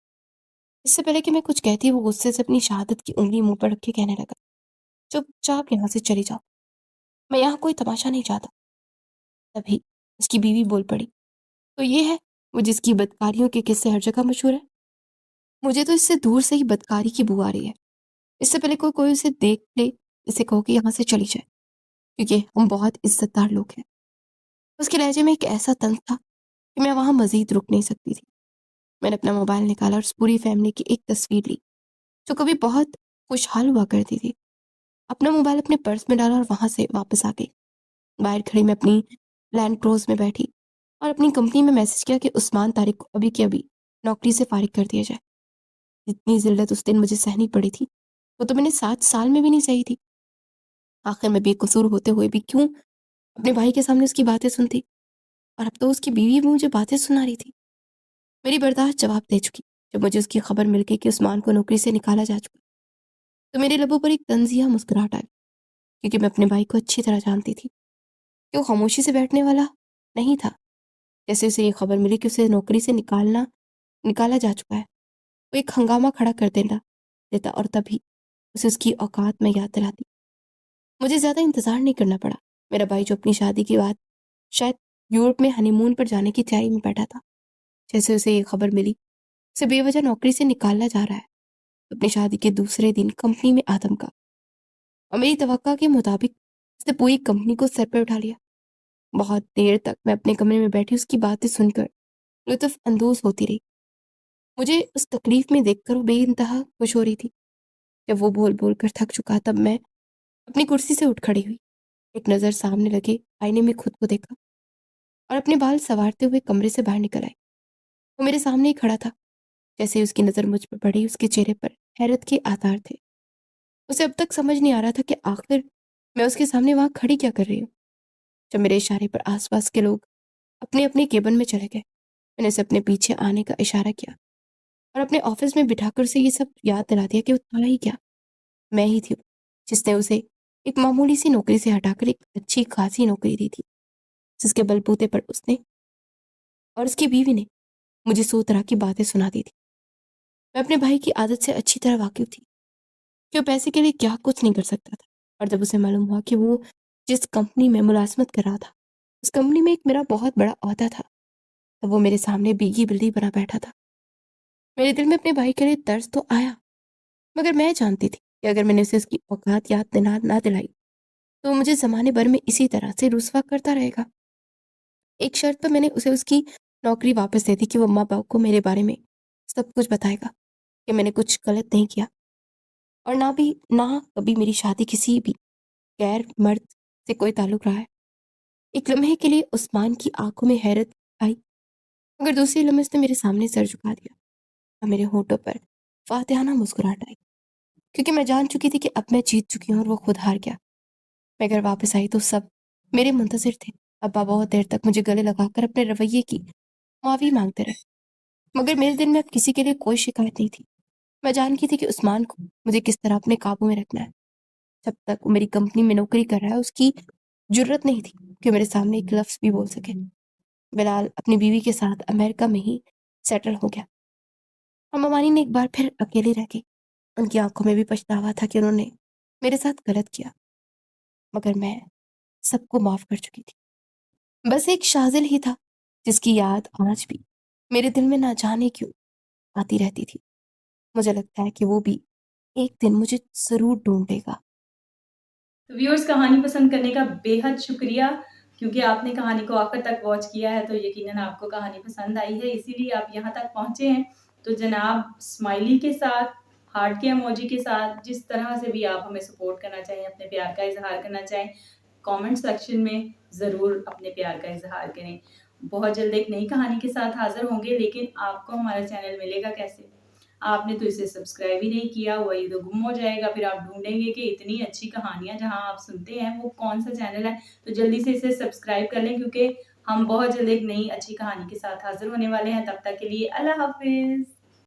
इससे पहले कि मैं कुछ कहती, वो गुस्से से अपनी शहादत की उँगली मुँह पर रख के कहने लगा, "चुपचाप यहाँ से चली जाओ, मैं यहाँ कोई तमाशा नहीं चाहता।" तभी उसकी बीवी बोल पड़ी, "तो ये है वो जिसकी बदकारियों के किस्से हर जगह मशहूर है? मुझे तो इससे दूर से ही बदकारी की बू आ रही है। इससे पहले कोई कोई उसे देख ले, इसे कहो कि यहाँ से चली जाए, क्योंकि हम बहुत इज़्ज़तदार लोग हैं।" उसके लहजे में एक ऐसा तंज था कि मैं वहाँ मज़ीद रुक नहीं सकती थी। मैंने अपना मोबाइल निकाला और उस पूरी फैमिली की एक तस्वीर ली, जो कभी बहुत खुशहाल हुआ करती थी। अपना मोबाइल अपने पर्स में डाला और वहाँ से वापस आ गई। बाहर खड़ी मैं अपनी लैंड क्रूज़ में बैठी और अपनी कंपनी में मैसेज किया कि उस्मान तारिक को अभी के अभी नौकरी से फ़ारिग कर दिया जाए। जितनी ज़िल्लत उस दिन मुझे सहनी पड़ी थी, वो तो मैंने 7 साल में भी नहीं सही थी। आखिर मैं बेकसूर होते हुए भी क्यों अपने भाई के सामने उसकी बातें सुनती, और अब तो उसकी बीवी भी मुझे बातें सुना रही थी। मेरी बर्दाश्त जवाब दे चुकी। जब मुझे उसकी खबर मिल गई कि उस्मान को नौकरी से निकाला जा चुका, तो मेरे लबों पर एक तंज़िया मुस्कुराहट आई, क्योंकि मैं अपने भाई को अच्छी तरह जानती थी कि वो खामोशी से बैठने वाला नहीं था। जैसे उसे ये खबर मिली कि उसे नौकरी से निकाला जा चुका है, वो एक हंगामा खड़ा कर देना देता और तभी उसे उसकी औकात में याद दिलाती। मुझे ज़्यादा इंतज़ार नहीं करना पड़ा। मेरा भाई जो अपनी शादी के बाद शायद यूरोप में हनीमून पर जाने की तैयारी में बैठा था, जैसे उसे ये खबर मिली उसे बेवजह नौकरी से निकाला जा रहा है, तो अपनी शादी के दूसरे दिन कंपनी में आतंका, और मेरी तवक्का के मुताबिक उसने पूरी कंपनी को सर पे उठा लिया। बहुत देर तक मैं अपने कमरे में बैठी उसकी बातें सुनकर लुत्फ़ अंदोज़ होती रही। मुझे उस तकलीफ़ में देखकर वो बेइंतहा खुश हो रही थी। जब वो बोल-बोल कर थक चुका, तब मैं अपनी कुर्सी से उठ खड़ी हुई। एक नज़र सामने लगे आईने में खुद को देखा और अपने बाल सँवारते हुए कमरे से बाहर निकल आई। वो मेरे सामने ही खड़ा था। जैसे ही उसकी नज़र मुझ पर पड़ी, उसके चेहरे पर हैरत के आसार थे। उसे अब तक समझ नहीं आ रहा था कि आखिर मैं उसके सामने वहाँ खड़ी क्या कर रही हूँ। जब मेरे इशारे पर आस-पास के लोग अपने-अपने केबिन में चले गए, मैंने उसे अपने पीछे आने का इशारा किया और अपने ऑफ़िस में बिठाकर उसे ये सब याद दिला दिया कि वो था ही क्या, मैं ही थी वो, जिसने उसे एक मामूली सी नौकरी से हटाकर एक अच्छी खासी नौकरी दी थी, जिसके बलबूते पर उसने और उसकी बीवी ने मुझे 100 तरह की बातें सुना दी थी। मैं अपने भाई की आदत से अच्छी तरह वाकिफ़ थी कि वो पैसे के लिए क्या कुछ नहीं कर सकता था, और जब उसे मालूम हुआ कि वो जिस कंपनी में मुलाज़मत कर रहा था, उस कंपनी में एक मेरा बहुत बड़ा ओहदा था, तब वो मेरे सामने बीगी बिल्ली बना बैठा था। मेरे दिल में अपने भाई के लिए तरस तो आया, मगर मैं जानती थी कि अगर मैंने उसे उसकी औकात याद ना दिलाई, तो वो मुझे ज़माने भर में इसी तरह से रुसवा करता रहेगा। एक शर्त पर मैंने उसे उसकी नौकरी वापस दे दी कि वो अम्मा-पापा को मेरे बारे में सब कुछ बताएगा कि मैंने कुछ गलत नहीं किया, और ना कभी मेरी शादी किसी भी गैर मर्द से कोई ताल्लुक रहा है। एक लम्हे के लिए उस्मान की आंखों में हैरत आई, मगर दूसरे लम्हे उसने मेरे सामने सर झुका दिया और मेरे होठों पर फातिहाना मुस्कुराहट आई, क्योंकि मैं जान चुकी थी कि अब मैं जीत चुकी हूँ और वो खुद हार गया। मैं घर वापस आई तो सब मेरे मुंतज़िर थे। अब्बा बहुत देर तक मुझे गले लगाकर अपने रवैये की माफ़ी मांगते रहे, मगर मेरे दिल में अब किसी के लिए कोई शिकायत नहीं थी। मैं जानती थी कि उस्मान को मुझे किस तरह अपने काबू में रखना है। जब तक वो मेरी कंपनी में नौकरी कर रहा है, उसकी जुर्रत नहीं थी कि मेरे सामने एक लफ्ज़ भी बोल सके। बिलाल अपनी बीवी के साथ अमेरिका में ही सेटल हो गया और ममानी ने एक बार फिर अकेली रह गई। उनकी आंखों में भी पछतावा था कि उन्होंने मेरे साथ गलत किया, मगर मैं सबको माफ़ कर चुकी थी। बस एक शाज़िल ही था, जिसकी याद आज भी मेरे दिल में ना जाने क्यों आती रहती थी। मुझे लगता है कि वो भी एक दिन मुझे ज़रूर ढूँढ लेगा। तो व्यूअर्स, कहानी पसंद करने का बेहद शुक्रिया, क्योंकि आपने कहानी को आखिर तक वॉच किया है तो यकीनन आपको कहानी पसंद आई है, इसीलिए आप यहाँ तक पहुँचे हैं। तो जनाब स्माइली के साथ, हार्ट के इमोजी के साथ, जिस तरह से भी आप हमें सपोर्ट करना चाहें, अपने प्यार का इज़हार करना चाहें, कमेंट सेक्शन में ज़रूर अपने प्यार का इज़हार करें। बहुत जल्द एक नई कहानी के साथ हाज़िर होंगे, लेकिन आपको हमारा चैनल मिलेगा कैसे? آپ نے تو اسے سبسکرائب ہی نہیں کیا ہوا، یہ تو گم ہو جائے گا، پھر آپ ڈھونڈیں گے کہ اتنی اچھی کہانیاں جہاں آپ سنتے ہیں وہ کون سا چینل ہے، تو جلدی سے اسے سبسکرائب کر لیں کیونکہ ہم بہت جلد ایک نئی اچھی کہانی کے ساتھ حاضر ہونے والے ہیں۔ تب تک کے لیے اللہ حافظ۔